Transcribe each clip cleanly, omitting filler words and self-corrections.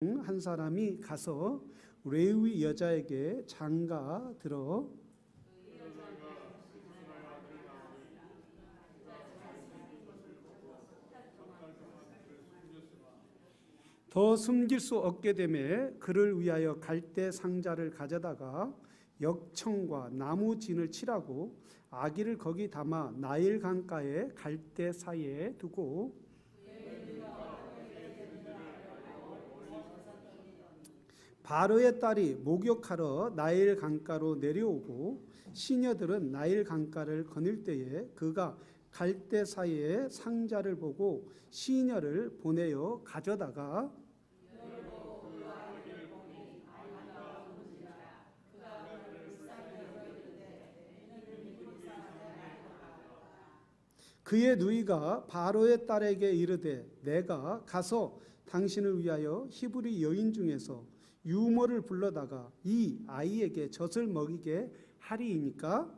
한 사람이 가서 레위 여자에게 장가 들어 더 숨길 수 없게 되매 그를 위하여 갈대 상자를 가져다가 역청과 나무 진을 칠하고 아기를 거기 담아 나일 강가에 갈대 사이에 두고 바로의 딸이 목욕하러 나일 강가로 내려오고 시녀들은 나일 강가를 거닐 때에 그가 갈대 사이에 상자를 보고 시녀를 보내어 가져다가 그의 누이가 바로의 딸에게 이르되 내가 가서 당신을 위하여 히브리 여인 중에서 유모를 불러다가 이 아이에게 젖을 먹이게 하리이니까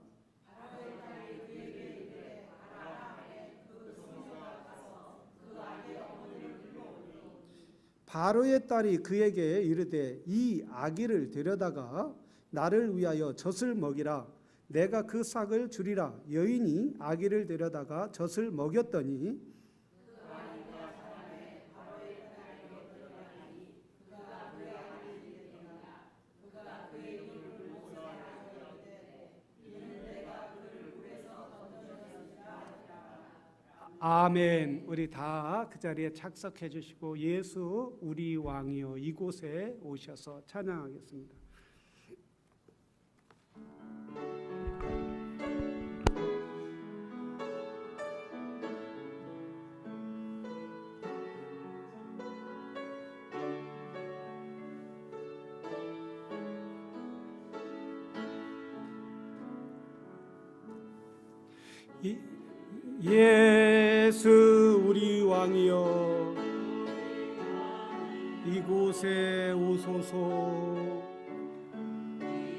바로의 딸이 그에게 이르되 이 아기를 데려다가 나를 위하여 젖을 먹이라. 내가 그 싹을 주리라. 여인이 아기를 데려다가 젖을 먹였더니 아멘. 우리 다 그 자리에 착석해 주시고 예수 우리 왕이여 이곳에 오셔서 찬양하겠습니다. 예수 우리 왕이여 이곳에 오소서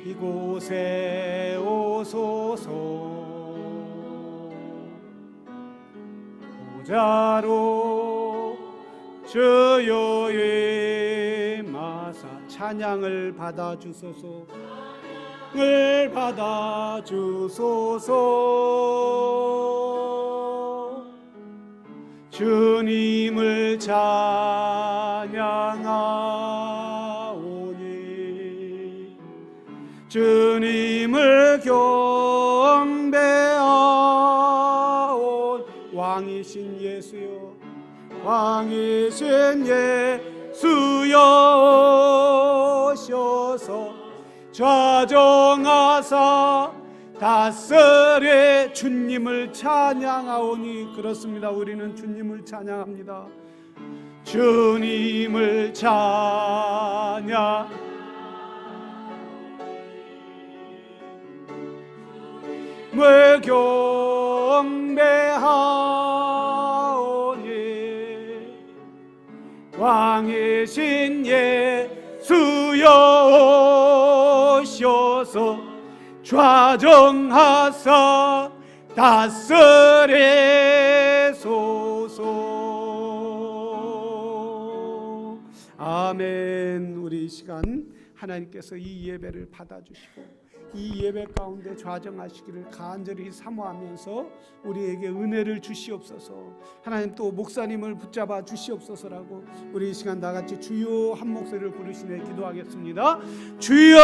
이곳에 오소서 보좌로 주여의 마사 찬양을 받아주소서 을 받아주소서 주님을 찬양하오니 주님을 경배하온 왕이신 예수여 왕이신 예수여 오셔서 좌정하사 다스리 주님을 찬양하오니 그렇습니다. 우리는 주님을 찬양합니다. 주님을 찬양 을 경배하오니 왕이신 예수여 오셔서 좌정하사 다스리소서. 아멘. 우리 이 시간 하나님께서 이 예배를 받아주시고 이 예배 가운데 좌정하시기를 간절히 사모하면서 우리에게 은혜를 주시옵소서. 하나님 또 목사님을 붙잡아 주시옵소서라고 우리 이 시간 다같이 주여 한 목소리를 부르시며 기도하겠습니다. 주여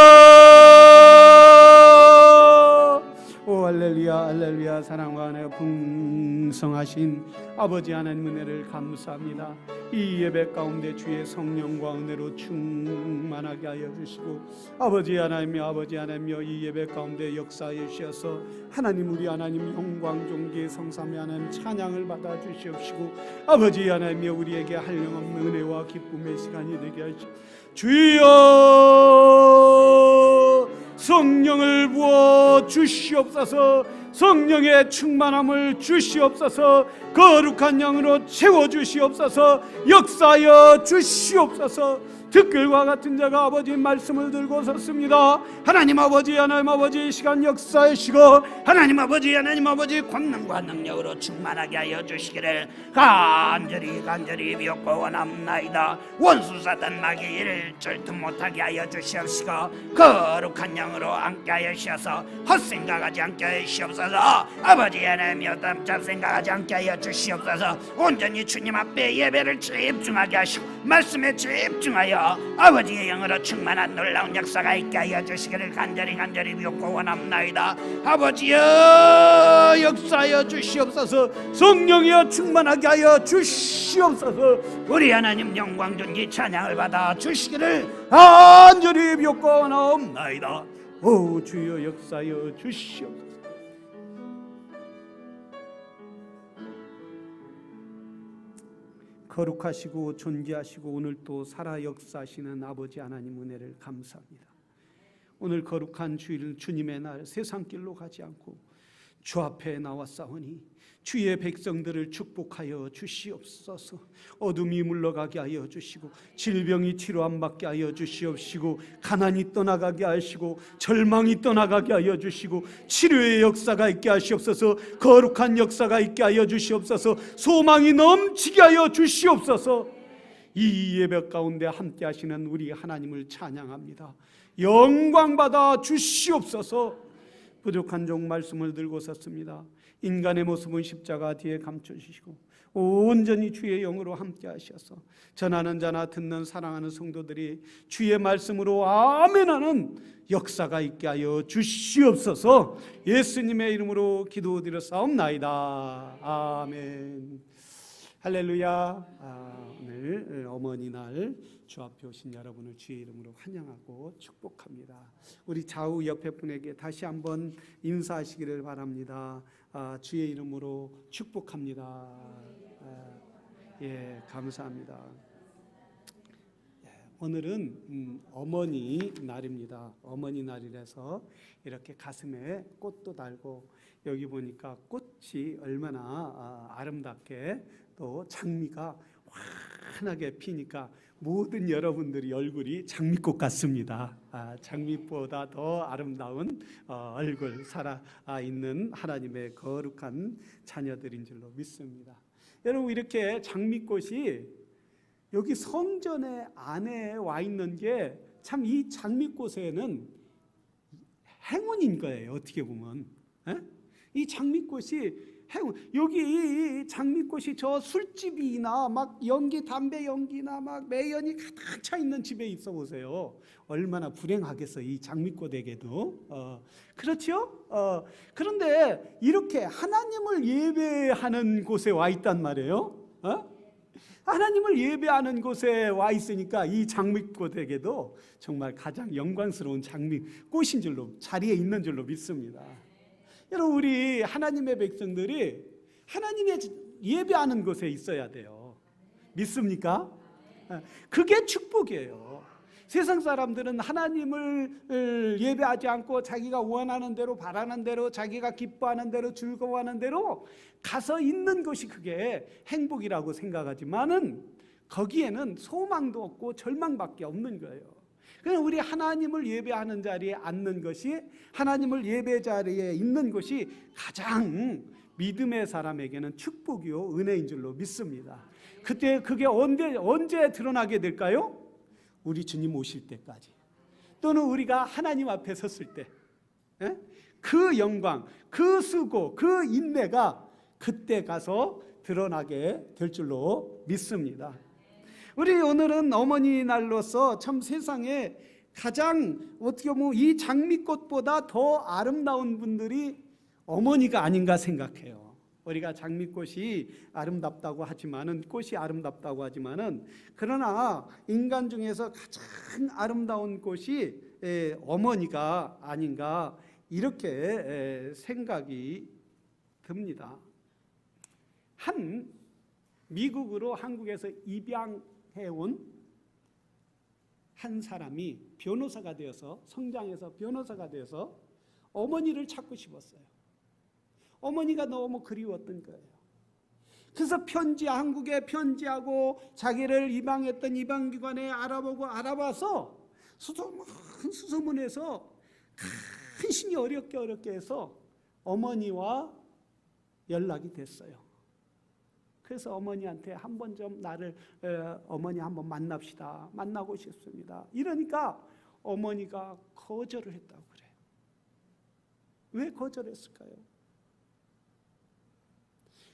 오 할렐루야 할렐루야. 사랑과 은혜가 풍성하신 아버지 하나님 은혜를 감사합니다. 이 예배 가운데 주의 성령과 은혜로 충만하게 하여 주시고 아버지 하나님이여 이 예배 가운데 역사해 주셔서 하나님 우리 하나님 영광 존귀 성삼위 하나님 찬양을 받아 주시옵시고 아버지 하나님이여 우리에게 한량없는 은혜와 기쁨의 시간이 되게 하시고 주여 성령을 부어 주시옵소서. 성령의 충만함을 주시옵소서. 거룩한 영으로 채워 주시옵소서. 역사하여 주시옵소서. 듣글과 같은 자가 아버지 말씀을 들고 섰습니다. 하나님 아버지, 하나님 아버지, 시간 역사이시고 하나님 아버지, 하나님 아버지, 권능과 능력으로 충만하게 하여 주시기를 간절히 비옵고 원합나이다. 원수 사단 마귀의 일을 절대 못하게 하여 주시옵시고 거룩한 영으로 함께 하여 주셔서 헛생각하지 않게 하여 주시옵소서. 아버지 하나님 여담 잡생각하지 않게 하여 주시옵소서. 온전히 주님 앞에 예배를 집중하게 하시고 말씀에 집중하여 아버지의 영으로 충만한 놀라운 역사가 있게 하여 주시기를 간절히 비옵고 원합나이다. 아버지여 역사하여 주시옵소서. 성령이여 충만하게 하여 주시옵소서. 우리 하나님 영광 존귀 찬양을 받아 주시기를 간절히 비옵고 원합나이다. 오 주여 역사하여 주시옵소서. 거룩하시고 존귀하시고 오늘 또 살아 역사하시는 아버지 하나님 은혜를 감사합니다. 오늘 거룩한 주일 주님의 날 세상길로 가지 않고 주 앞에 나왔사오니 주의 백성들을 축복하여 주시옵소서. 어둠이 물러가게 하여 주시고 질병이 치료 안 받게 하여 주시옵시고 가난이 떠나가게 하시고 절망이 떠나가게 하여 주시고 치료의 역사가 있게 하시옵소서. 거룩한 역사가 있게 하여 주시옵소서. 소망이 넘치게 하여 주시옵소서. 이 예배 가운데 함께 하시는 우리 하나님을 찬양합니다. 영광 받아 주시옵소서. 부족한 종 말씀을 들고 섰습니다. 인간의 모습은 십자가 뒤에 감춰주시고 온전히 주의 영으로 함께 하셔서 전하는 자나 듣는 사랑하는 성도들이 주의 말씀으로 아멘하는 역사가 있게 하여 주시옵소서. 예수님의 이름으로 기도드렸사옵나이다. 아멘. 할렐루야. 오늘 어머니날 주 앞에 오신 여러분을 주의 이름으로 환영하고 축복합니다. 우리 좌우 옆에 분에게 다시 한번 인사하시기를 바랍니다. 주의 이름으로 축복합니다. 예, 감사합니다. 오늘은 어머니 날입니다. 어머니 날이라서 이렇게 가슴에 꽃도 달고 여기 보니까 꽃이 얼마나 아름답게 또 장미가 환하게 피니까 모든 여러분들이 얼굴이 장미꽃 같습니다. 장미보다 더 아름다운 얼굴 살아있는 하나님의 거룩한 자녀들인 줄로 믿습니다. 여러분 이렇게 장미꽃이 여기 성전의 안에 와 있는 게 참 이 장미꽃에는 행운인 거예요. 어떻게 보면 이 장미꽃이 여기 장미꽃이 저 술집이나 막 연기 담배 연기나 막 매연이 가득 차 있는 집에 있어 보세요. 얼마나 불행하겠어 이 장미꽃에게도. 그렇죠? 그런데 이렇게 하나님을 예배하는 곳에 와 있단 말이에요. 하나님을 예배하는 곳에 와 있으니까 이 장미꽃에게도 정말 가장 영광스러운 장미꽃인 줄로 자리에 있는 줄로 믿습니다. 여러분 우리 하나님의 백성들이 하나님의 예배하는 곳에 있어야 돼요. 믿습니까? 그게 축복이에요. 세상 사람들은 하나님을 예배하지 않고 자기가 원하는 대로 바라는 대로 자기가 기뻐하는 대로 즐거워하는 대로 가서 있는 것이 그게 행복이라고 생각하지만은 거기에는 소망도 없고 절망밖에 없는 거예요. 그냥 우리 하나님을 예배하는 자리에 앉는 것이 하나님을 예배 자리에 있는 것이 가장 믿음의 사람에게는 축복이요 은혜인 줄로 믿습니다. 그때 그게 언제 드러나게 될까요? 우리 주님 오실 때까지 또는 우리가 하나님 앞에 섰을 때 그 영광, 그 수고, 그 인내가 그때 가서 드러나게 될 줄로 믿습니다. 우리 오늘은 어머니 날로서 참 세상에 가장 어떻게 보면 이 장미꽃보다 더 아름다운 분들이 어머니가 아닌가 생각해요. 우리가 장미꽃이 아름답다고 하지만은 꽃이 아름답다고 하지만은 그러나 인간 중에서 가장 아름다운 꽃이 어머니가 아닌가 이렇게 생각이 듭니다. 한 미국으로 한국에서 입양해온 한 사람이 변호사가 되어서 성장해서 변호사가 되어서 어머니를 찾고 싶었어요. 어머니가 너무 그리웠던 거예요. 그래서 한국에 편지하고 자기를 입양했던 입양기관에 알아봐서 수소문해서 간신히 어렵게 해서 어머니와 연락이 됐어요. 그래서 어머니한테 한 번 좀 어머니 한번 만납시다. 만나고 싶습니다. 이러니까 어머니가 거절을 했다고 그래요. 왜 거절했을까요?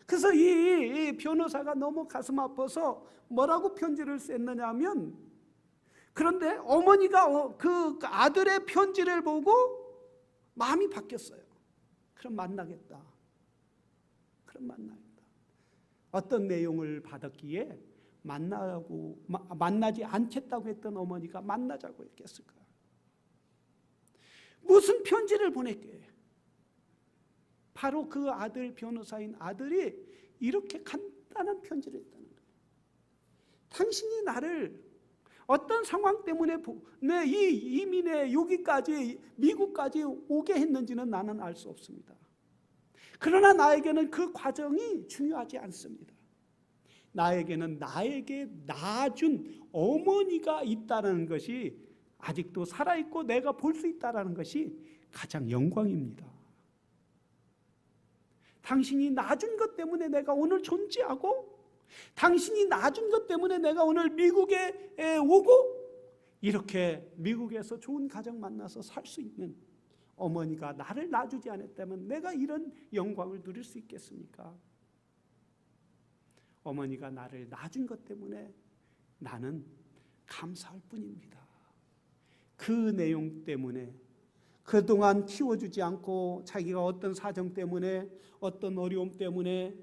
그래서 이 변호사가 너무 가슴 아파서 뭐라고 편지를 썼느냐면, 그런데 어머니가 그 아들의 편지를 보고 마음이 바뀌었어요. 그럼 만나겠다. 어떤 내용을 받았기에 만나지 않겠다고 했던 어머니가 만나자고 했겠을까? 무슨 편지를 보냈게? 바로 그 아들, 변호사인 아들이 이렇게 간단한 편지를 했다는 거예요. 당신이 나를 어떤 상황 때문에 이 이민에 여기까지 미국까지 오게 했는지는 나는 알 수 없습니다. 그러나 나에게는 그 과정이 중요하지 않습니다. 나에게는 나에게 낳아준 어머니가 있다는 것이, 아직도 살아있고 내가 볼 수 있다는 것이 가장 영광입니다. 당신이 낳아준 것 때문에 내가 오늘 존재하고, 당신이 낳아준 것 때문에 내가 오늘 미국에 오고, 이렇게 미국에서 좋은 가정 만나서 살 수 있는 어머니가 나를 낳아주지 않았다면 내가 이런 영광을 누릴 수 있겠습니까? 어머니가 나를 낳아준 것 때문에 나는 감사할 뿐입니다. 그 내용 때문에 그동안 키워주지 않고 자기가 어떤 사정 때문에, 어떤 어려움 때문에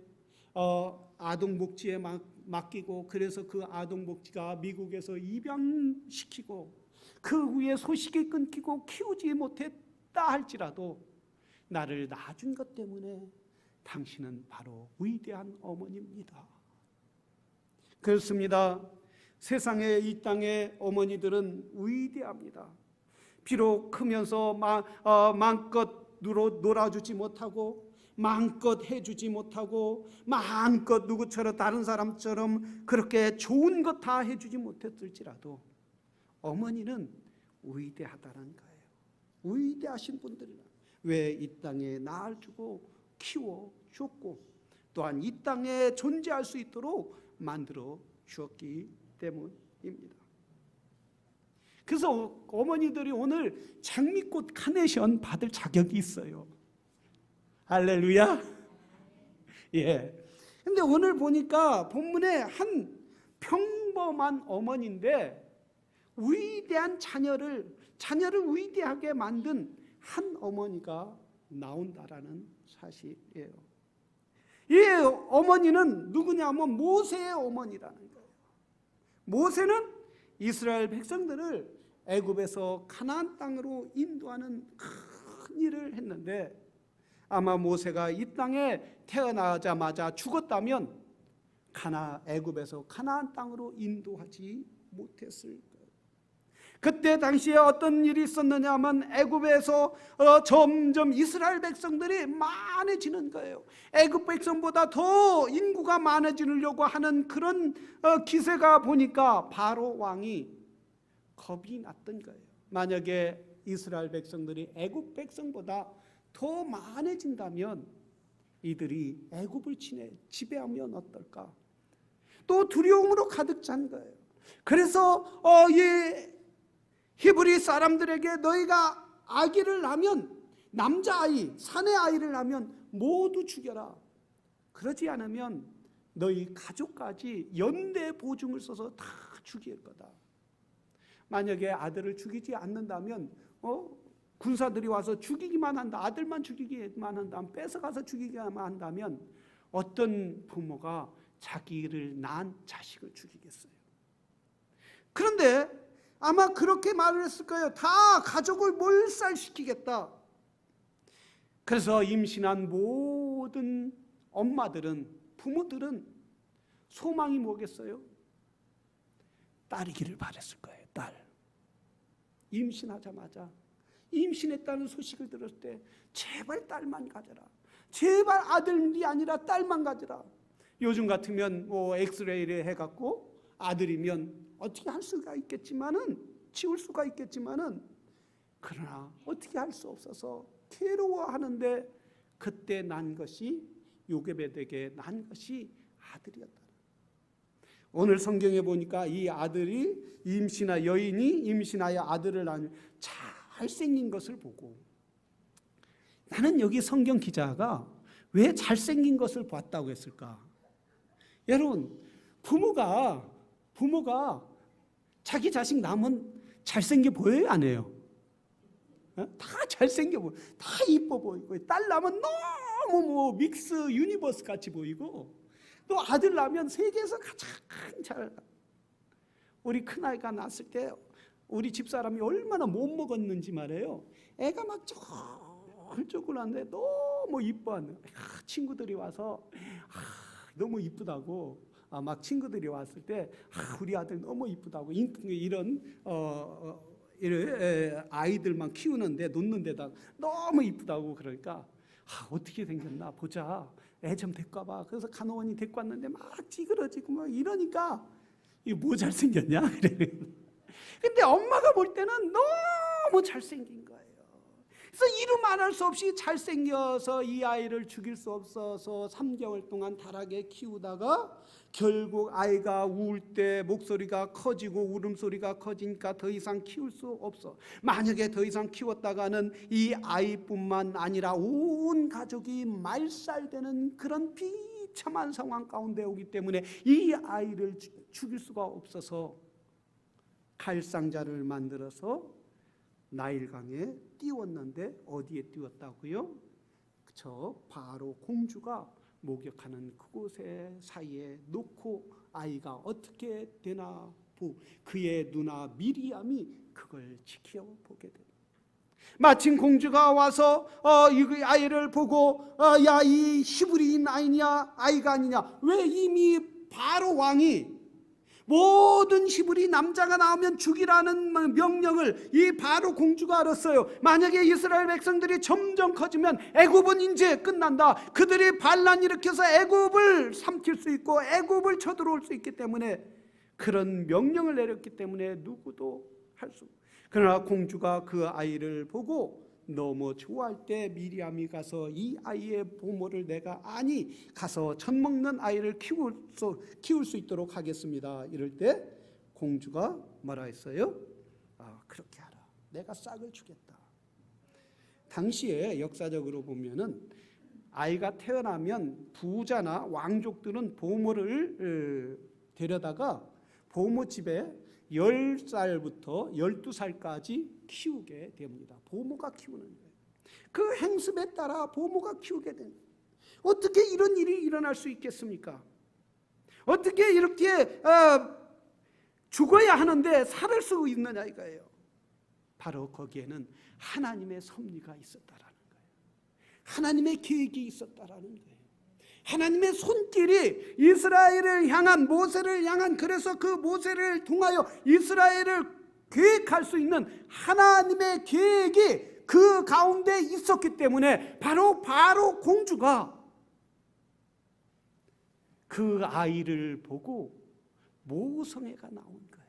아동복지에 맡기고, 그래서 그 아동복지가 미국에서 입양시키고 그 후에 소식이 끊기고 키우지 못했다 할지라도 나를 낳아준 것 때문에 당신은 바로 위대한 어머니입니다. 그렇습니다. 세상의 이 땅의 어머니들은 위대합니다. 비록 크면서 마음껏 놀아주지 못하고, 마음껏 해주지 못하고, 마음껏 누구처럼 다른 사람처럼 그렇게 좋은 것 다 해주지 못했을지라도 어머니는 위대하다는 거예요. 위대하신 분들이라. 왜 이 땅에 낳아 주고 키워 주었고, 또한 이 땅에 존재할 수 있도록 만들어 주었기 때문입니다. 그래서 어머니들이 오늘 장미꽃 카네이션 받을 자격이 있어요. 할렐루야. 예. 근데 오늘 보니까 본문에 한 평범한 어머니인데 위대한 자녀를 위대하게 만든 한 어머니가 나온다라는 사실이에요. 이 어머니는 누구냐면 모세의 어머니라는 거예요. 모세는 이스라엘 백성들을 애굽에서 가나안 땅으로 인도하는 큰 일을 했는데, 아마 모세가 이 땅에 태어나자마자 죽었다면 애굽에서 가나안 땅으로 인도하지 못했을 거예요. 그때 당시에 어떤 일이 있었느냐 하면 애굽에서 점점 이스라엘 백성들이 많아지는 거예요. 애굽 백성보다 더 인구가 많아지려고 하는 그런 기세가 보니까 바로 왕이 겁이 났던 거예요. 만약에 이스라엘 백성들이 애굽 백성보다 더 많아진다면 이들이 애굽을 지배하면 어떨까? 또 두려움으로 가득 찬 거예요. 그래서 이 히브리 사람들에게 너희가 아기를 낳으면, 남자아이, 사내 아이를 낳으면 모두 죽여라. 그러지 않으면 너희 가족까지 연대 보증을 써서 다 죽일 거다. 만약에 아들을 죽이지 않는다면 군사들이 와서 죽이기만 한다, 아들만 죽이기만 한다면, 뺏어가서 죽이기만 한다면 어떤 부모가 자기를 낳은 자식을 죽이겠어요? 그런데 아마 그렇게 말을 했을 거예요. 다 가족을 몰살시키겠다. 그래서 임신한 모든 엄마들은, 부모들은 소망이 뭐겠어요? 딸이기를 바랬을 거예요. 딸. 임신하자마자, 임신했다는 소식을 들었을 때 제발 딸만 가져라, 제발 아들이 아니라 딸만 가져라. 요즘 같으면 뭐 엑스레이를 해갖고 아들이면 어떻게 할 수가 있겠지만은, 치울 수가 있겠지만은, 그러나 어떻게 할 수 없어서 괴로워하는데, 그때 난 것이, 요게벳에게 난 것이 아들이었다. 오늘 성경에 보니까 이 아들이 여인이 임신하여 아들을 낳으며 잘생긴 것을 보고, 나는 여기 성경 기자가 왜 잘생긴 것을 봤다고 했을까? 여러분, 부모가 자기 자식 낳으면 잘생겨 보여요, 안 해요? 다 잘생겨 보여, 다 이뻐 보이고, 딸 낳으면 너무 뭐 믹스 유니버스 같이 보이고, 또 아들 낳으면 세계에서 가장 잘. 우리 큰아이가 낳았을 때 우리 집사람이 얼마나 못 먹었는지 말이에요. 애가 막 쪼글쪼글한데 너무 이뻐하는, 친구들이 와서 너무 이쁘다고, 막 친구들이 왔을 때 우리 아들 너무 이쁘다고, 이런 아이들만 키우는데 놓는 데다 너무 이쁘다고, 그러니까 어떻게 생겼나 보자, 애 좀 데리고 와봐. 그래서 간호원이 데리고 왔는데 막 찌그러지고 막 이러니까, 이거 뭐 잘생겼냐 그래. 근데 엄마가 볼 때는 너무 잘생긴 거예요. 그래서 이루 말할 수 없이 잘생겨서 이 아이를 죽일 수 없어서 3개월 동안 다락에 키우다가, 결국 아이가 울 때 목소리가 커지고 울음소리가 커지니까 더 이상 키울 수 없어. 만약에 더 이상 키웠다가는 이 아이뿐만 아니라 온 가족이 말살되는 그런 비참한 상황 가운데 오기 때문에 이 아이를 죽일 수가 없어서 갈상자를 만들어서 나일강에 띄웠는데, 어디에 띄웠다고요? 저 바로 공주가 목욕하는 그곳에 사이에 놓고 아이가 어떻게 되나, 그의 누나 미리암이 그걸 지켜보게 됩니다. 마침 공주가 와서 이 아이를 보고, 야, 이 히브리인 아이냐 아이가 아니냐. 왜? 이미 바로 왕이 모든 히브리 남자가 나오면 죽이라는 명령을 이 바로 공주가 알았어요. 만약에 이스라엘 백성들이 점점 커지면 애굽은 이제 끝난다. 그들이 반란 일으켜서 애굽을 삼킬 수 있고 애굽을 쳐들어올 수 있기 때문에 그런 명령을 내렸기 때문에 누구도 할 수. 그러나 공주가 그 아이를 보고 너무 좋아할 때 미리암이 가서 이 아이의 부모를 내가 아니, 가서 젖 먹는 아이를 키울 수 있도록 하겠습니다. 이럴 때 공주가 뭐라 했어요? 그렇게 하라. 내가 싹을 주겠다. 당시에 역사적으로 보면은 아이가 태어나면 부자나 왕족들은 보모를 데려다가 보모 집에 10살부터 12살까지 키우게 됩니다. 보모가 키우는 거예요. 그 행습에 따라 보모가 키우게 됩니다. 어떻게 이런 일이 일어날 수 있겠습니까? 어떻게 이렇게 죽어야 하는데 살을 수 있느냐 이거예요. 바로 거기에는 하나님의 섭리가 있었다라는 거예요. 하나님의 계획이 있었다라는 거예요. 하나님의 손길이 이스라엘을 향한, 모세를 향한, 그래서 그 모세를 통하여 이스라엘을 계획할 수 있는 하나님의 계획이 그 가운데 있었기 때문에 바로 공주가 그 아이를 보고 모성애가 나온 거예요.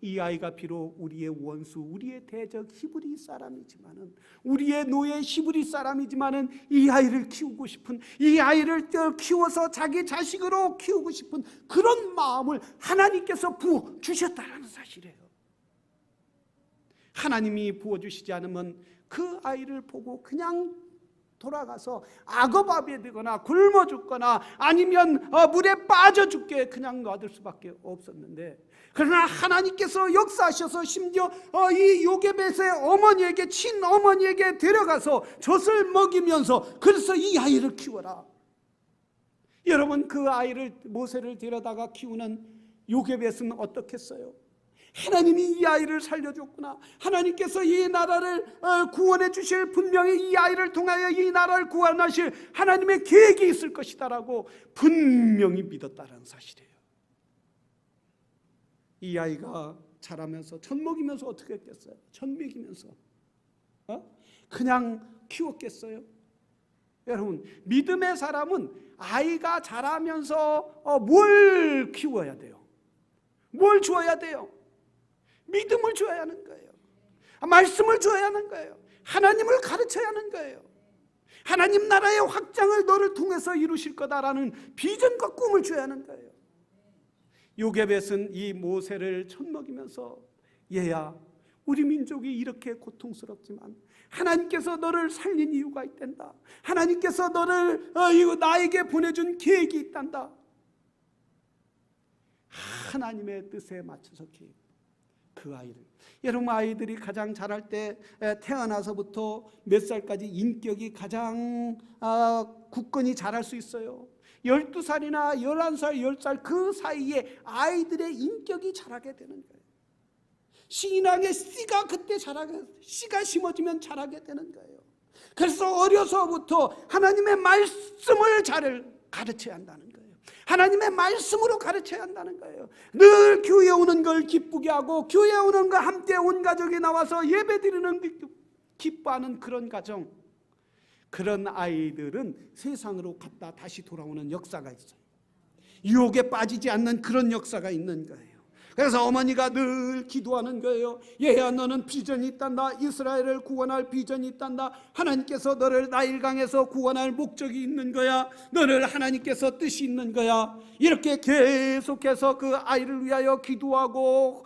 이 아이가 비록 우리의 원수, 우리의 대적 히브리 사람이지만은, 우리의 노예 히브리 사람이지만은, 이 아이를 키우고 싶은, 이 아이를 키워서 자기 자식으로 키우고 싶은 그런 마음을 하나님께서 부어 주셨다는 사실이에요. 하나님이 부어주시지 않으면 그 아이를 보고 그냥 돌아가서 악어밥이 되거나 굶어 죽거나 아니면 물에 빠져 죽게 그냥 놔둘 수밖에 없었는데, 그러나 하나님께서 역사하셔서 심지어 이 요게벳의 어머니에게, 친어머니에게 데려가서 젖을 먹이면서, 그래서 이 아이를 키워라. 여러분, 그 아이를, 모세를 데려다가 키우는 요게벳은 어떻겠어요? 하나님이 이 아이를 살려줬구나, 하나님께서 이 나라를 구원해 주실, 분명히 이 아이를 통하여 이 나라를 구원하실 하나님의 계획이 있을 것이다라고 분명히 믿었다는 사실이에요. 이 아이가 자라면서 젖 먹이면서 어떻게 했겠어요? 젖 먹이면서 그냥 키웠겠어요? 여러분, 믿음의 사람은 아이가 자라면서 뭘 키워야 돼요? 뭘 줘야 돼요? 믿음을 줘야 하는 거예요. 말씀을 줘야 하는 거예요. 하나님을 가르쳐야 하는 거예요. 하나님 나라의 확장을 너를 통해서 이루실 거다라는 비전과 꿈을 줘야 하는 거예요. 요게벳은 이 모세를 젖먹이면서, 얘야, 우리 민족이 이렇게 고통스럽지만 하나님께서 너를 살린 이유가 있단다. 하나님께서 너를 나에게 보내준 계획이 있단다. 하나님의 뜻에 맞춰서 그 아이를, 여러분, 아이들이 가장 자랄 때 태어나서부터 몇 살까지 인격이 가장 굳건히 자랄 수 있어요. 12살이나 11살, 10살 그 사이에 아이들의 인격이 자라게 되는 거예요. 신앙의 씨가 그때 씨가 심어지면 자라게 되는 거예요. 그래서 어려서부터 하나님의 말씀을 잘 가르쳐야 한다는 거예요. 하나님의 말씀으로 가르쳐야 한다는 거예요. 늘 교회 오는 걸 기쁘게 하고, 교회 오는 거 함께 온 가족이 나와서 예배드리는 기뻐하는 그런 가정, 그런 아이들은 세상으로 갔다 다시 돌아오는 역사가 있어요. 유혹에 빠지지 않는 그런 역사가 있는 거예요. 그래서 어머니가 늘 기도하는 거예요. 얘야, 너는 비전이 있단다. 이스라엘을 구원할 비전이 있단다. 하나님께서 너를 나일강에서 구원할 목적이 있는 거야. 너를 하나님께서 뜻이 있는 거야. 이렇게 계속해서 그 아이를 위하여 기도하고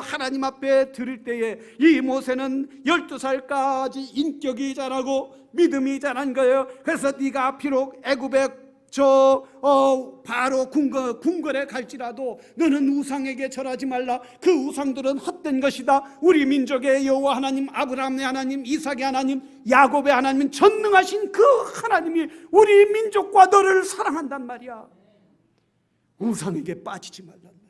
하나님 앞에 드릴 때에 이 모세는 12살까지 인격이 자라고 믿음이 자란 거예요. 그래서 네가 비록 애굽에 바로 궁궐에 갈지라도 너는 우상에게 절하지 말라. 그 우상들은 헛된 것이다. 우리 민족의 여호와 하나님, 아브라함의 하나님, 이삭의 하나님, 야곱의 하나님은 전능하신 그 하나님이 우리 민족과 너를 사랑한단 말이야. 우상에게 빠지지 말란 말이야.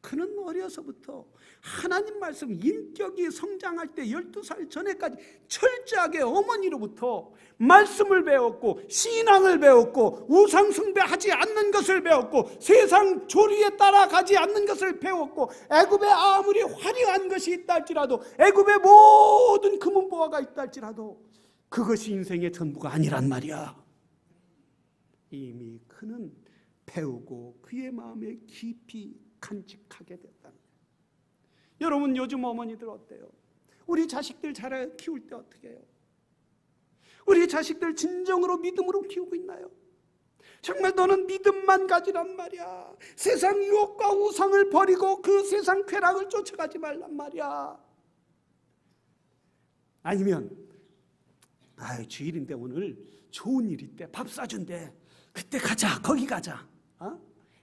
그는 어려서부터 하나님 말씀, 인격이 성장할 때 12살 전에까지 철저하게 어머니로부터 말씀을 배웠고, 신앙을 배웠고, 우상 숭배하지 않는 것을 배웠고, 세상 조리에 따라가지 않는 것을 배웠고, 애굽에 아무리 화려한 것이 있다 할지라도, 애굽에 모든 금은보화가 있다 할지라도 그것이 인생의 전부가 아니란 말이야. 이미 그는 배우고 그의 마음에 깊이 간직하게 됐다는 거예요. 여러분, 요즘 어머니들 어때요? 우리 자식들 잘 키울 때 어떻게 해요? 우리 자식들 진정으로 믿음으로 키우고 있나요? 정말 너는 믿음만 가지란 말이야. 세상 유혹과 우상을 버리고 그 세상 쾌락을 쫓아가지 말란 말이야. 아니면 주일인데 오늘 좋은 일 있대, 밥 사준대, 그때 가자, 거기 가자,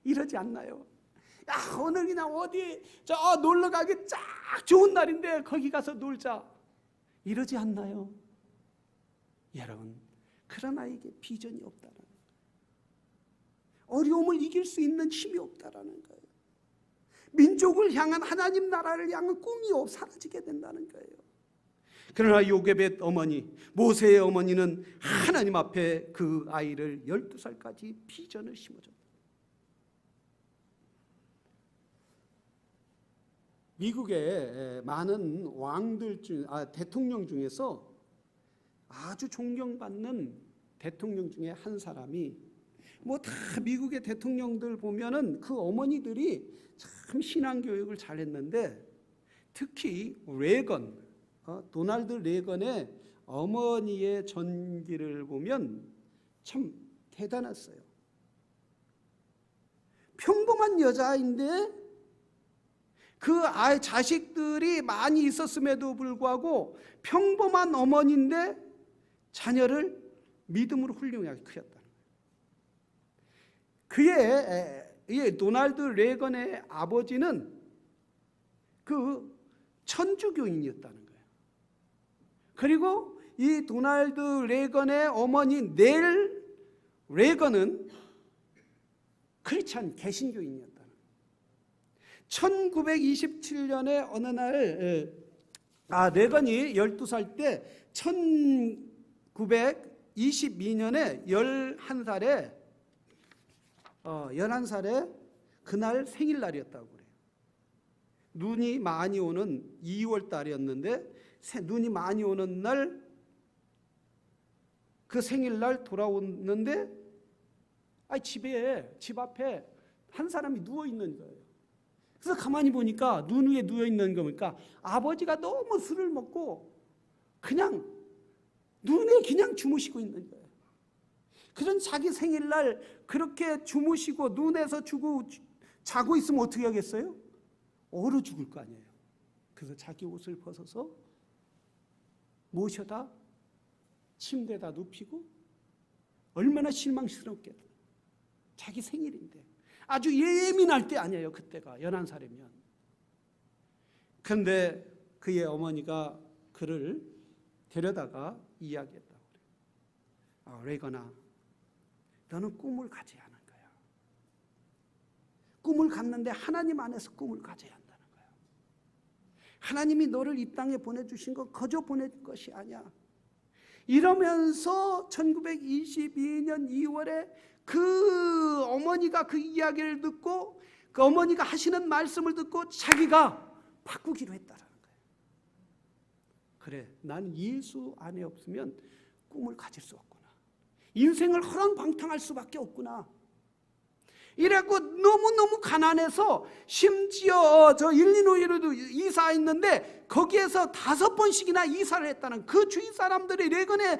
이러지 않나요? 야, 오늘 그냥 어디 놀러 가기 쫙 좋은 날인데 거기 가서 놀자, 이러지 않나요? 여러분, 그런 아이에게 비전이 없다는 거예요. 어려움을 이길 수 있는 힘이 없다라는 거예요. 민족을 향한, 하나님 나라를 향한 꿈이 사라지게 된다는 거예요. 그러나 요게벳 어머니, 모세의 어머니는 하나님 앞에 그 아이를 12살까지 비전을 심어줬다. 미국의 많은 왕들 대통령 중에서 아주 존경받는 대통령 중에 한 사람이, 다 미국의 대통령들 보면은 그 어머니들이 참 신앙 교육을 잘했는데, 특히 도널드 레건의 어머니의 전기를 보면 참 대단했어요. 평범한 여자인데 그 아이 자식들이 많이 있었음에도 불구하고 평범한 어머니인데 자녀를 믿음으로 훌륭하게 키웠다. 그의 도널드 레건의 아버지는 그 천주교인이었다는 거예요. 그리고 이 도널드 레건의 어머니 넬 레건은 크리스찬 개신교인이었다는 거예요. 1927년에 어느 날 레건이 12살 때 1922년에 11살에 그날 생일날이었다고 그래요. 눈이 많이 오는 2월 달이었는데 눈이 많이 오는 날 그 생일날 돌아오는데 집 앞에 한 사람이 누워 있는 거예요. 그래서 가만히 보니까 눈 위에 누워 있는 거 보니까 아버지가 너무 술을 먹고 그냥 눈에 그냥 주무시고 있는 거예요. 그런 자기 생일날 그렇게 주무시고 눈에서 자고 있으면 어떻게 하겠어요? 얼어 죽을 거 아니에요. 그래서 자기 옷을 벗어서 모셔다 침대에다 눕히고, 얼마나 실망스럽겠어요. 자기 생일인데 아주 예민할 때 아니에요. 그때가 11살이면. 그런데 그의 어머니가 그를 데려다가 이야기했다고 그래요. 레건아, 너는 꿈을 가져야 하는 거야. 꿈을 갖는데 하나님 안에서 꿈을 가져야 한다는 거야. 하나님이 너를 이 땅에 보내주신 건 거저 보내준 것이 아니야. 이러면서 1922년 2월에 그 어머니가 그 이야기를 듣고, 그 어머니가 하시는 말씀을 듣고 자기가 바꾸기로 했다라는 거예요. 그래, 나는 예수 안에 없으면 꿈을 가질 수 없구나. 인생을 허랑방탕할 수밖에 없구나. 이래갖고 너무너무 가난해서 심지어 저 일리노이로도 이사했는데 거기에서 5번씩이나 이사를 했다는, 그 주위 사람들이 레건의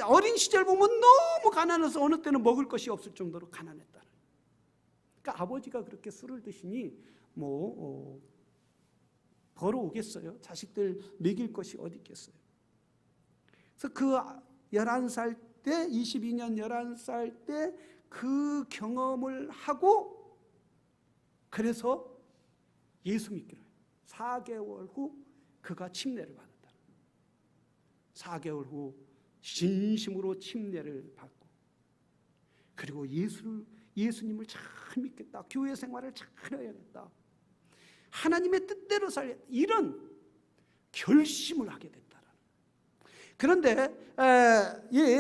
어린 시절 보면 너무 가난해서 어느 때는 먹을 것이 없을 정도로 가난했다는. 그러니까 아버지가 그렇게 술을 드시니 벌어오겠어요. 자식들 먹일 것이 어디 있겠어요. 그래서 그 11살 때, 22년 11살 때 그 경험을 하고, 그래서 예수 믿기로 해요. 4개월 후 그가 침례를 받았다. 4개월 후 진심으로 침례를 받고, 그리고 예수님을 잘 믿겠다, 교회 생활을 잘 해야겠다, 하나님의 뜻대로 살겠다, 이런 결심을 하게 됐다. 그런데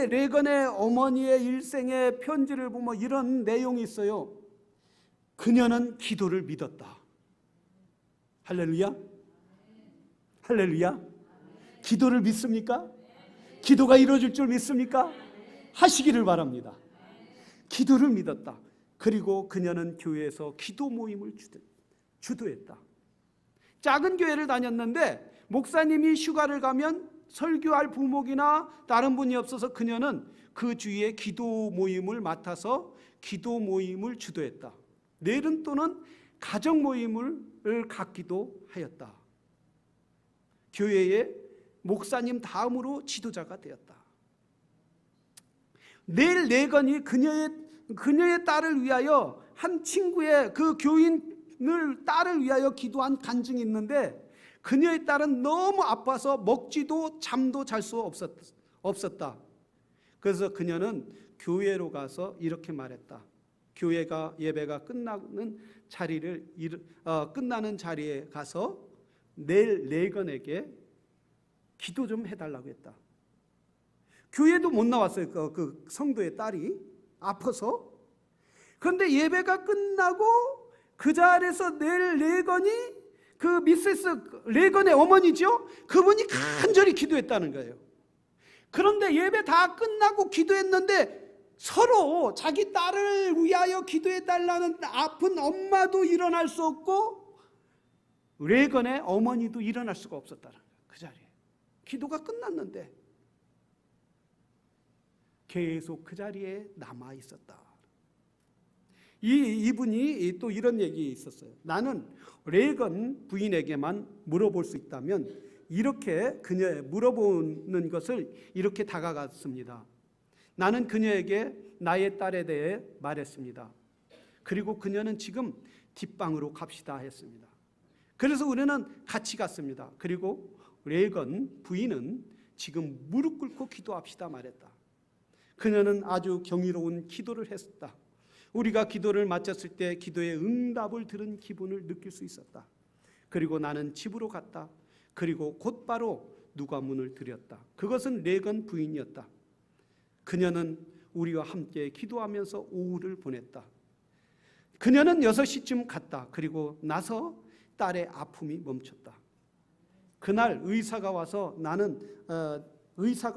레건의 어머니의 일생의 편지를 보면 이런 내용이 있어요. 그녀는 기도를 믿었다. 할렐루야. 할렐루야. 기도를 믿습니까? 기도가 이루어질 줄 믿습니까? 하시기를 바랍니다. 기도를 믿었다. 그리고 그녀는 교회에서 기도 모임을 주도했다. 작은 교회를 다녔는데 목사님이 휴가를 가면 설교할 부목이나 다른 분이 없어서 그녀는 그 주위에 기도 모임을 맡아서 기도 모임을 주도했다. 내른 또는 가정 모임을 갖기도 하였다. 교회의 목사님 다음으로 지도자가 되었다. 내일 레건이 그녀의 딸을 위하여, 한 친구의 그 교인을 딸을 위하여 기도한 간증이 있는데, 그녀의 딸은 너무 아파서 먹지도 잠도 잘 수 없었다. 그래서 그녀는 교회로 가서 이렇게 말했다. 예배가 끝나는 자리에 가서 내일 레건에게 기도 좀 해달라고 했다. 교회도 못 나왔어요. 그 성도의 딸이 아파서. 그런데 예배가 끝나고 그 자리에서 내일 레건이, 그 미세스 레건의 어머니죠, 그분이 간절히 기도했다는 거예요. 그런데 예배 다 끝나고 기도했는데 서로 자기 딸을 위하여 기도해달라는 아픈 엄마도 일어날 수 없고 레건의 어머니도 일어날 수가 없었다는 거예요. 그 자리에 기도가 끝났는데 계속 그 자리에 남아 있었다. 이분이 또 이런 얘기 있었어요. 나는 레건 부인에게만 물어볼 수 있다면 이렇게 그녀의 물어보는 것을 이렇게 다가갔습니다. 나는 그녀에게 나의 딸에 대해 말했습니다. 그리고 그녀는 지금 뒷방으로 갑시다 했습니다. 그래서 우리는 같이 갔습니다. 그리고 레건 부인은 지금 무릎 꿇고 기도합시다 말했다. 그녀는 아주 경이로운 기도를 했다. 우리가 기도를 마쳤을 때 기도의 응답을 들은 기분을 느낄 수 있었다. 그리고 나는 집으로 갔다. 그리고 곧바로 누가 문을 들였다. 그것은 레건 부인이었다. 그녀는 우리와 함께 기도하면서 오후를 보냈다. 그녀는 6시쯤 갔다. 그리고 나서 딸의 아픔이 멈췄다. 그날 의사가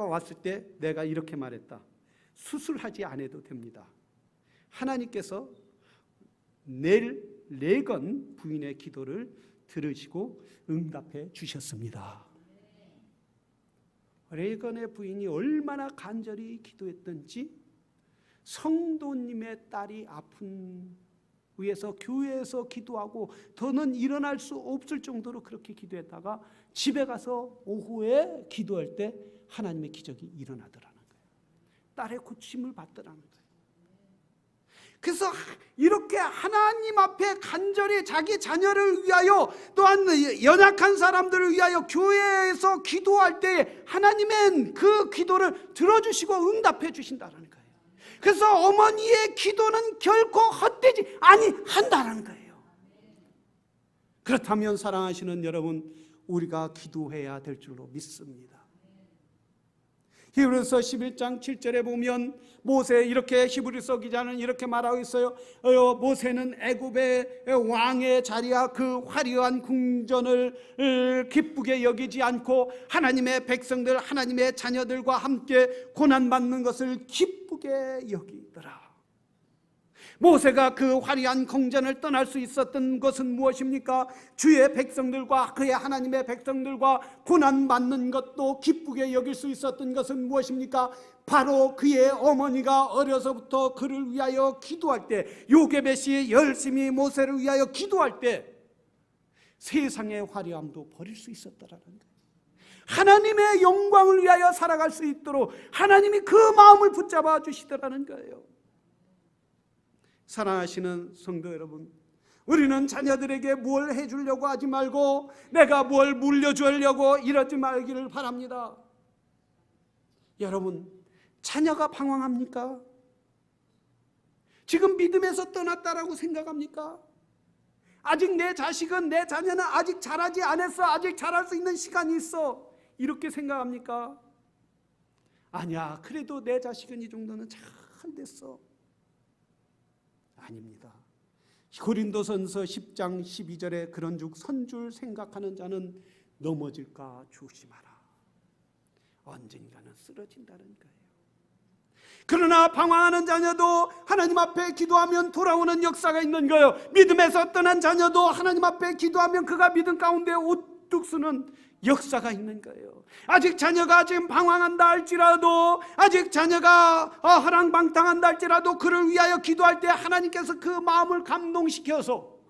왔을 때 내가 이렇게 말했다. 수술하지 않아도 됩니다. 하나님께서 레건 부인의 기도를 들으시고 응답해 주셨습니다. 레건의 부인이 얼마나 간절히 기도했던지 성도님의 딸이 아픈 위해서 교회에서 기도하고 더는 일어날 수 없을 정도로 그렇게 기도했다가 집에 가서 오후에 기도할 때 하나님의 기적이 일어나더라는 거예요. 딸의 고침을 받더라는 거예요. 그래서 이렇게 하나님 앞에 간절히 자기 자녀를 위하여 또한 연약한 사람들을 위하여 교회에서 기도할 때 하나님은 그 기도를 들어주시고 응답해 주신다는 거예요. 그래서 어머니의 기도는 결코 헛되지 아니한다는 거예요. 그렇다면 사랑하시는 여러분, 우리가 기도해야 될 줄로 믿습니다. 히브리서 11장 7절에 보면 모세, 이렇게 히브리서 기자는 이렇게 말하고 있어요. 모세는 애굽의 왕의 자리와 그 화려한 궁전을 기쁘게 여기지 않고 하나님의 백성들, 하나님의 자녀들과 함께 고난받는 것을 기쁘게 여기더라. 모세가 그 화려한 궁전을 떠날 수 있었던 것은 무엇입니까? 주의 백성들과 그의 하나님의 백성들과 고난받는 것도 기쁘게 여길 수 있었던 것은 무엇입니까? 바로 그의 어머니가 어려서부터 그를 위하여 기도할 때, 요게벳이 열심히 모세를 위하여 기도할 때 세상의 화려함도 버릴 수 있었다라는 거예요. 하나님의 영광을 위하여 살아갈 수 있도록 하나님이 그 마음을 붙잡아 주시더라는 거예요. 사랑하시는 성도 여러분, 우리는 자녀들에게 뭘 해주려고 하지 말고 내가 뭘 물려주려고 이러지 말기를 바랍니다. 여러분, 자녀가 방황합니까? 지금 믿음에서 떠났다라고 생각합니까? 아직 내 자식은, 내 자녀는 아직 자라지 않았어, 아직 자랄 수 있는 시간이 있어, 이렇게 생각합니까? 아니야, 그래도 내 자식은 이 정도는 잘 됐어. 아닙니다. 고린도전서 10장 12절에 그런즉 선줄 생각하는 자는 넘어질까 조심하라. 언젠가는 쓰러진다는 거예요. 그러나 방황하는 자녀도 하나님 앞에 기도하면 돌아오는 역사가 있는 거예요. 믿음에서 떠난 자녀도 하나님 앞에 기도하면 그가 믿음 가운데 우뚝 서는 역사가 있는 거예요. 아직 자녀가 지금 방황한다 할지라도, 아직 자녀가 허랑방탕한다 할지라도 그를 위하여 기도할 때 하나님께서 그 마음을 감동시켜서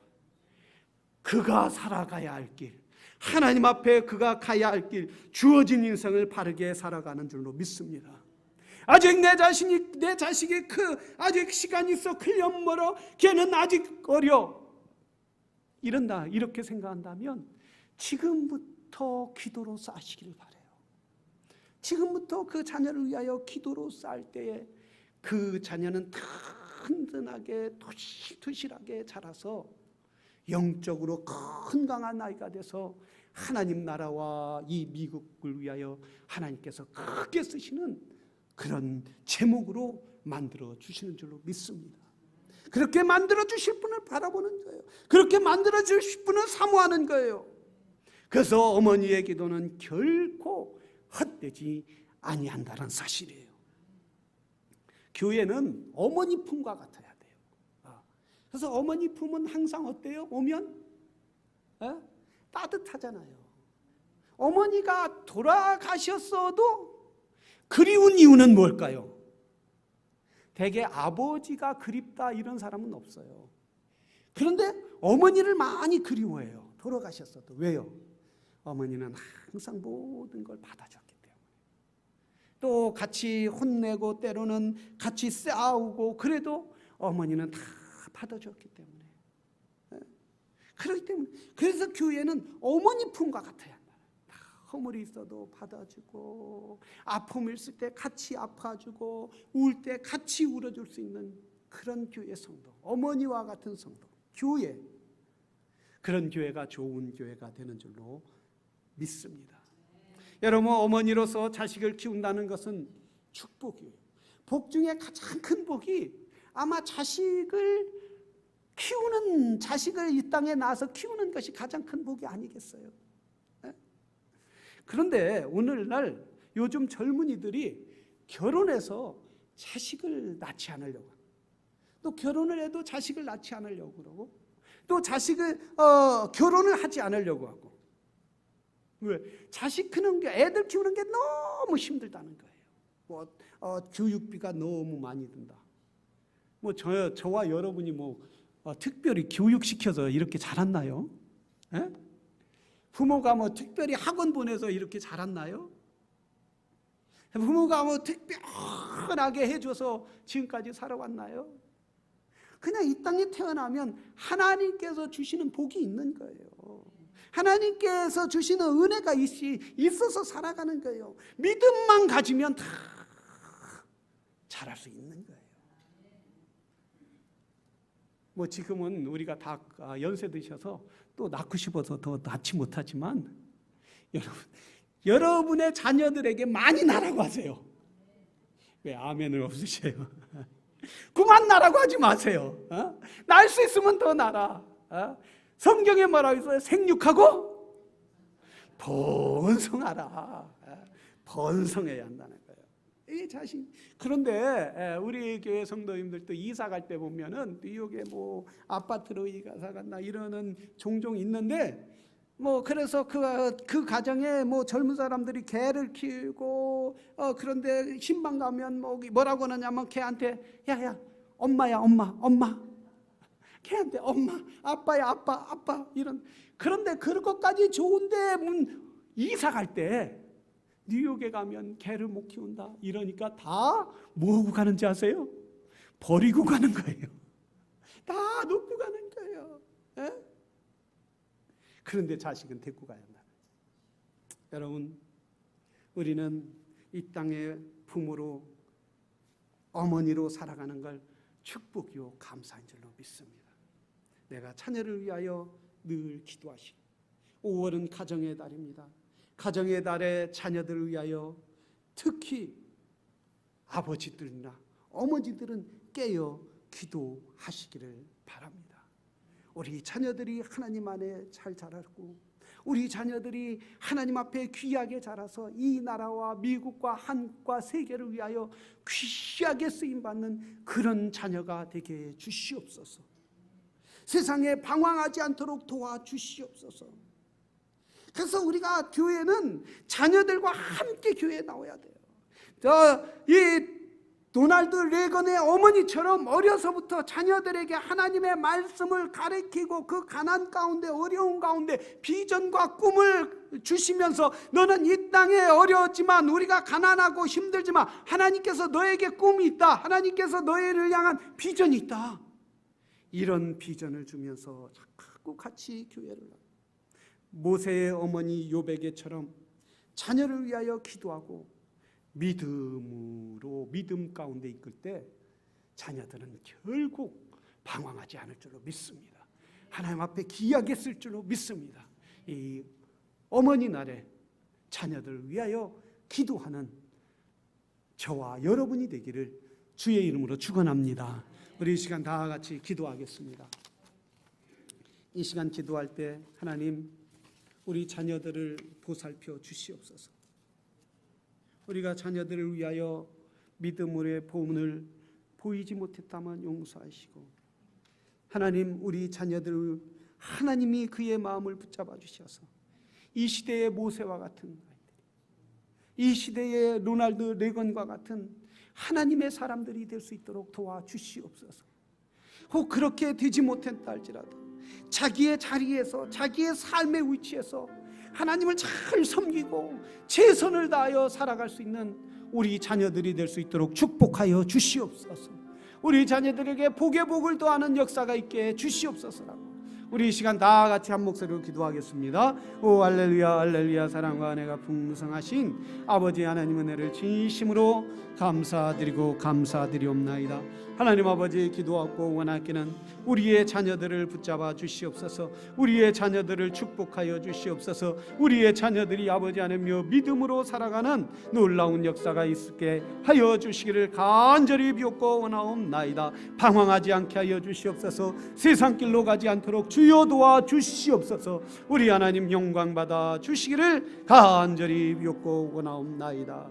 그가 살아가야 할 길, 하나님 앞에 그가 가야 할 길, 주어진 인생을 바르게 살아가는 줄로 믿습니다. 아직 내 자식이 아직 시간이 있어, 클년 멀어, 걔는 아직 어려, 이렇게 생각한다면 지금부터 기도로 쌓으시기를 바라요. 지금부터 그 자녀를 위하여 기도로 쌓을 때에 그 자녀는 든든하게 도실도실하게 자라서 영적으로 건강한 아이가 돼서 하나님 나라와 이 미국을 위하여 하나님께서 크게 쓰시는 그런 제목으로 만들어 주시는 줄로 믿습니다. 그렇게 만들어 주실 분을 바라보는 거예요. 그렇게 만들어 주실 분을 사모하는 거예요. 그래서 어머니의 기도는 결코 헛되지 아니한다는 사실이에요. 교회는 어머니 품과 같아야 돼요. 그래서 어머니 품은 항상 어때요? 오면 따뜻하잖아요. 어머니가 돌아가셨어도 그리운 이유는 뭘까요? 대개 아버지가 그립다 이런 사람은 없어요. 그런데 어머니를 많이 그리워해요. 돌아가셨어도. 왜요? 어머니는 항상 모든 걸 받아줬기 때문에. 또 같이 혼내고 때로는 같이 싸우고 그래도 어머니는 다 받아줬기 때문에. 그렇기 때문에 그래서 교회는 어머니 품과 같아야 한다. 허물이 있어도 받아주고, 아픔이 있을 때 같이 아파주고, 울 때 같이 울어줄 수 있는 그런 교회 성도, 어머니와 같은 성도, 교회, 그런 교회가 좋은 교회가 되는 줄로 믿습니다. 여러분, 어머니로서 자식을 키운다는 것은 축복이에요. 복 중에 가장 큰 복이 아마 자식을 이 땅에 낳아서 키우는 것이 가장 큰 복이 아니겠어요? 그런데 오늘날 요즘 젊은이들이 결혼해서 자식을 낳지 않으려고, 또 결혼을 해도 자식을 낳지 않으려고 그러고, 또 자식을 결혼을 하지 않으려고 하고. 왜? 자식 크는 게, 애들 키우는 게 너무 힘들다는 거예요. 교육비가 너무 많이 든다. 저와 여러분이 특별히 교육시켜서 이렇게 자랐나요? 에? 부모가 특별히 학원 보내서 이렇게 자랐나요? 부모가 특별하게 해줘서 지금까지 살아왔나요? 그냥 이 땅에 태어나면 하나님께서 주시는 복이 있는 거예요. 하나님께서 주시는 은혜가 있어서 살아가는 거예요. 믿음만 가지면 다 잘할 수 있는 거예요. 지금은 우리가 다 연세 드셔서 또 낳고 싶어서 더 낳지 못하지만, 여러분의 자녀들에게 많이 낳으라고 하세요. 왜 아멘을 없으세요? 그만 낳으라고 하지 마세요. 낳을 수 있으면 더 낳아라. 성경에 뭐라고 있어요? 생육하고 번성하라. 번성해야 한다는 거예요. 이 자신. 그런데 우리 교회 성도님들도 이사 갈 때 보면은 뉴욕에 아파트로 이사 간다 이러는 종종 있는데, 그래서 그 가정에 젊은 사람들이 개를 키우고, 그런데 신방 가면 뭐라고 하냐면 걔한테 야야 엄마야 엄마, 걔한테 엄마, 아빠야 아빠 이런. 그런데 그런 것까지 좋은데 이사 갈 때 뉴욕에 가면 개를 못 키운다 이러니까 다 뭐하고 가는지 아세요? 버리고 가는 거예요. 다 놓고 가는 거예요. 에? 그런데 자식은 데리고 가야 한다. 여러분, 우리는 이 땅의 부모로, 어머니로 살아가는 걸 축복이요 감사인 줄로 믿습니다. 내가 자녀를 위하여 늘 기도하시고, 5월은 가정의 달입니다. 가정의 달에 자녀들을 위하여 특히 아버지들이나 어머니들은 깨어 기도하시기를 바랍니다. 우리 자녀들이 하나님 안에 잘 자라고, 우리 자녀들이 하나님 앞에 귀하게 자라서 이 나라와 미국과 한국과 세계를 위하여 귀하게 쓰임받는 그런 자녀가 되게 주시옵소서. 세상에 방황하지 않도록 도와주시옵소서. 그래서 우리가 교회는 자녀들과 함께 교회에 나와야 돼요. 이 도널드 레건의 어머니처럼 어려서부터 자녀들에게 하나님의 말씀을 가르치고, 그 가난 가운데, 어려운 가운데 비전과 꿈을 주시면서, 너는 이 땅에 어려웠지만, 우리가 가난하고 힘들지만 하나님께서 너에게 꿈이 있다, 하나님께서 너희를 향한 비전이 있다, 이런 비전을 주면서 자꾸 같이 교회를 하고, 모세의 어머니 요베게처럼 자녀를 위하여 기도하고 믿음으로, 믿음 가운데 이끌 때 자녀들은 결국 방황하지 않을 줄로 믿습니다. 하나님 앞에 귀하게 쓸 줄로 믿습니다. 이 어머니 날에 자녀들을 위하여 기도하는 저와 여러분이 되기를 주의 이름으로 축원합니다. 우리 이 시간 다 같이 기도하겠습니다. 이 시간 기도할 때 하나님, 우리 자녀들을 보살펴 주시옵소서. 우리가 자녀들을 위하여 믿음으로의 보응을 보이지 못했다면 용서하시고, 하나님, 우리 자녀들을 하나님이 그의 마음을 붙잡아 주셔서 이 시대의 모세와 같은 아이들, 이 시대의 로널드 레건과 같은 하나님의 사람들이 될 수 있도록 도와주시옵소서. 혹 그렇게 되지 못했다 할지라도 자기의 자리에서, 자기의 삶의 위치에서 하나님을 잘 섬기고 최선을 다하여 살아갈 수 있는 우리 자녀들이 될 수 있도록 축복하여 주시옵소서. 우리 자녀들에게 복의 복을 더하는 역사가 있게 주시옵소서라고 우리 이 시간 다 같이 한 목소리로 기도하겠습니다. 오 할렐루야 할렐루야. 사랑과 은혜가 풍성하신 아버지 하나님 은혜를 진심으로 감사드리고 감사드리옵나이다. 하나님 아버지, 기도하고 원하기는 우리의 자녀들을 붙잡아 주시옵소서. 우리의 자녀들을 축복하여 주시옵소서. 우리의 자녀들이 아버지 하나님여 믿음으로 살아가는 놀라운 역사가 있게 하여 주시기를 간절히 비옵고 원하옵나이다. 방황하지 않게 하여 주시옵소서. 세상 길로 가지 않도록 주여 도와 주시옵소서. 우리 하나님 영광 받아 주시기를 간절히 비옵고 원하옵나이다.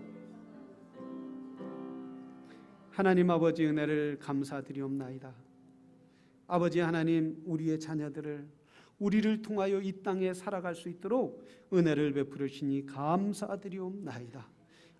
하나님 아버지 은혜를 감사드리옵나이다. 아버지 하나님, 우리의 자녀들을, 우리를 통하여 이 땅에 살아갈 수 있도록 은혜를 베풀으시니 감사드리옵나이다.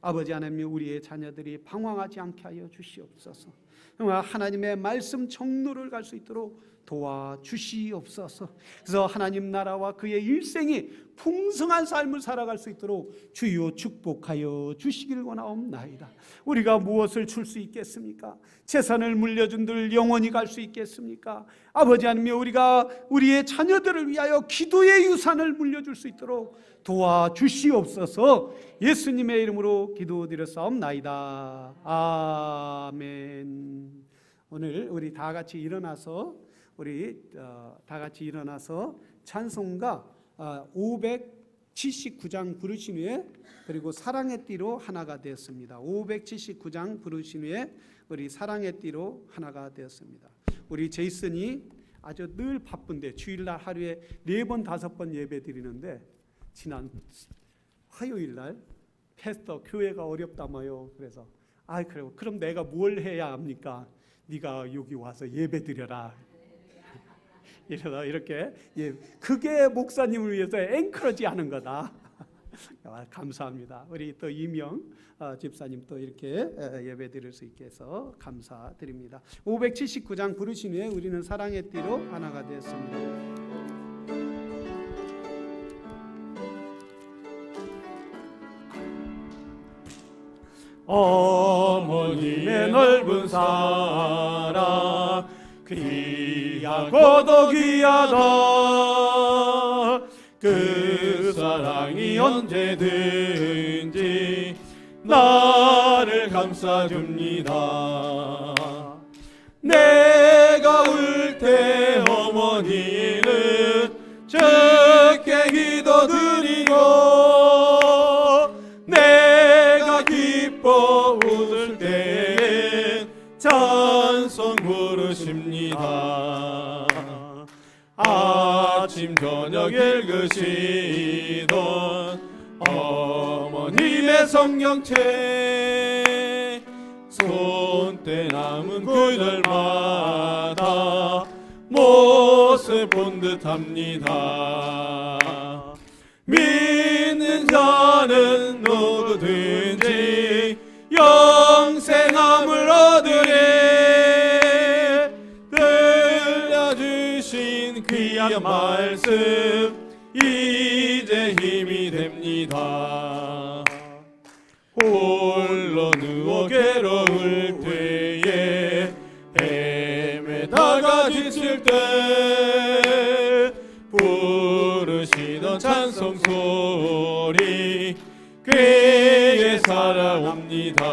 아버지 하나님, 우리의 자녀들이 방황하지 않게 하여 주시옵소서. 하나님의 말씀 정로를 갈 수 있도록 도와주시옵소서. 그래서 하나님 나라와 그의 일생이 풍성한 삶을 살아갈 수 있도록 주여 축복하여 주시길 원하옵나이다. 우리가 무엇을 줄 수 있겠습니까? 재산을 물려준들 영원히 갈 수 있겠습니까? 아버지 하나님, 우리가 우리의 자녀들을 위하여 기도의 유산을 물려줄 수 있도록 도와주시옵소서. 예수님의 이름으로 기도드렸사옵나이다. 아멘. 오늘 우리 다 같이 일어나서 찬송가 579장 부르신 후에, 그리고 사랑의 띠로 하나가 되었습니다. 579장 부르신 후에 우리 사랑의 띠로 하나가 되었습니다. 우리 제이슨이 아주 늘 바쁜데 주일날 하루에 4번 5번 예배 드리는데, 지난 화요일날 패스터 교회가 어렵다며요. 그래서 그럼 내가 뭘 해야 합니까? 네가 여기 와서 예배 드려라. 이렇게 그게 목사님을 위해서 앵커러지 하는 거다. 감사합니다. 우리 또 이명 집사님 또 이렇게 예배 드릴 수 있게 해서 감사드립니다. 579장 부르신 후에 우리는 사랑의 띠로 하나가 되었습니다. 어머니의 넓은 사랑 귀하고도 귀하다. 그 사랑이 언제든지 나를 감싸줍니다. 내가 울 때 어머니는 주께 기도드리고, 내가 기뻐 웃을 때엔 찬송 부르십니다. 아침 저녁 읽으시던 어머님의 성경책, 손때 남은 구절마다 모습 본 듯합니다. 믿는 자는 누구든지 영생함을 얻으리. 들려주신 귀한 말씀 이제 힘이 됩니다. 홀로 누워 괴로울 때에, 헤매다가 지칠 때 부르시던 찬송 소리 귀에 살아옵니다.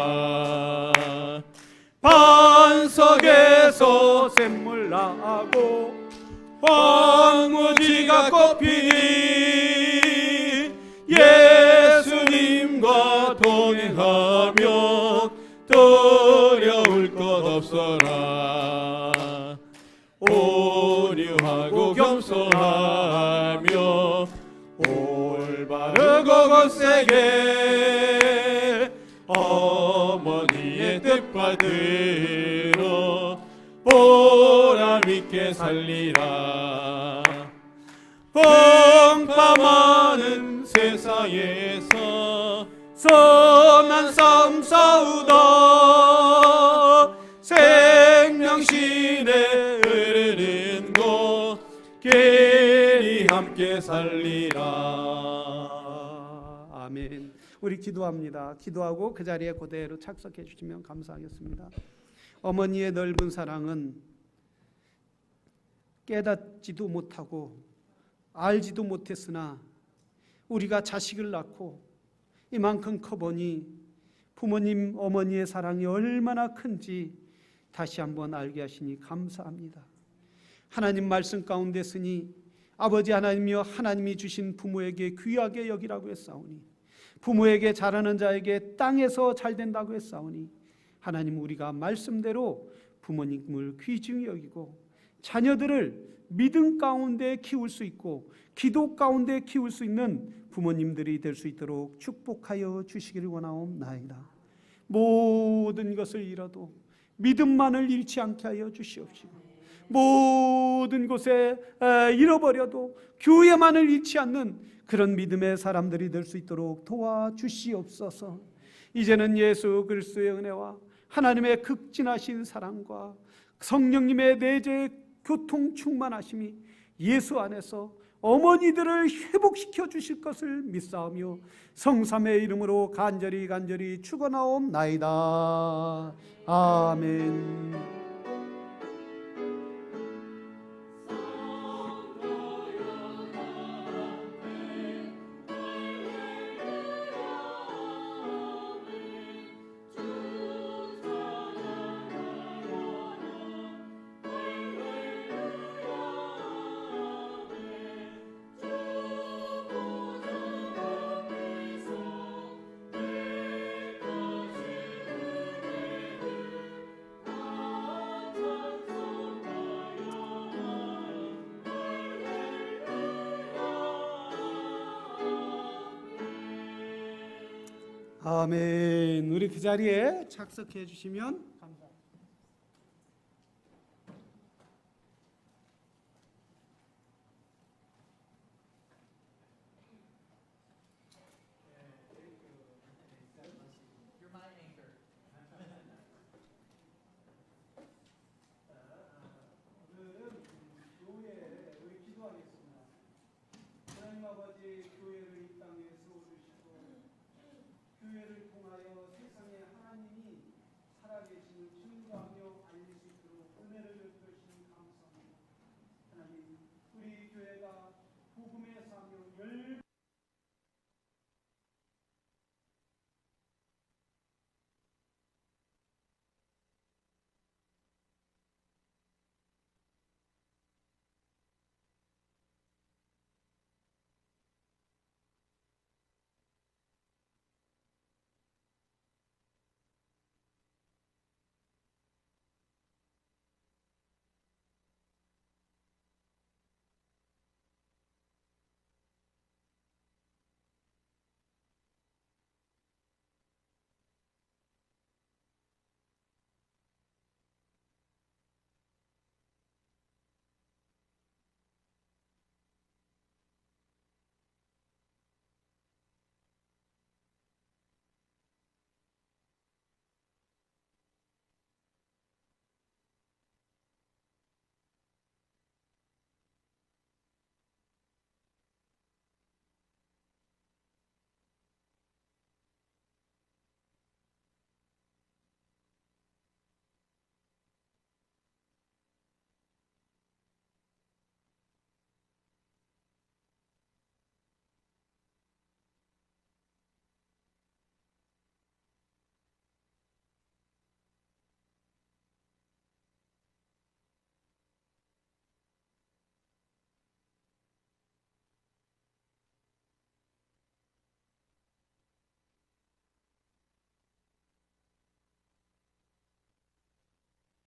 반석에서 샘물 나고 황무지가 꽃피니, 예수님과 동행하면 두려울 것 없어라. 오류하고 겸손하며 올바르고 거세게 어머니의 뜻받들어 보람있게 살리라. 풍파 많은 세상에서 선한 싸움 싸우다 생명신에 흐르는 곳 길이 함께 살리라. 아멘. 우리 기도합니다. 기도하고 그 자리에 그대로 착석해 주시면 감사하겠습니다. 어머니의 넓은 사랑은 깨닫지도 못하고 알지도 못했으나 우리가 자식을 낳고 이만큼 커보니 부모님 어머니의 사랑이 얼마나 큰지 다시 한번 알게 하시니 감사합니다. 하나님 말씀 가운데 쓰니 아버지 하나님이여, 하나님이 주신 부모에게 귀하게 여기라고 했사오니, 부모에게 잘하는 자에게 땅에서 잘 된다고 했사오니, 하나님 우리가 말씀대로 부모님을 귀중히 여기고 자녀들을 믿음 가운데 키울 수 있고 기도 가운데 키울 수 있는 부모님들이 될 수 있도록 축복하여 주시기를 원하옵나이다. 모든 것을 잃어도 믿음만을 잃지 않게 하여 주시옵시고, 모든 곳에 잃어버려도 교회만을 잃지 않는 그런 믿음의 사람들이 될 수 있도록 도와주시옵소서. 이제는 예수 그리스도의 은혜와 하나님의 극진하신 사랑과 성령님의 내재 교통 충만하심이 예수 안에서 어머니들을 회복시켜 주실 것을 믿사오며 성삼의 이름으로 간절히 축원하옵나이다. 아멘. 아멘. 우리 그 자리에 착석해 주시면 감사합니다. 하나님 아버지, 교회를 이 땅에 세워주시고 교회를 통하여 세상에 하나님이 살아계심을 증거하며 알릴 수 있도록 은혜를 베푸시니 감사합니다. 하나님, 우리 교회가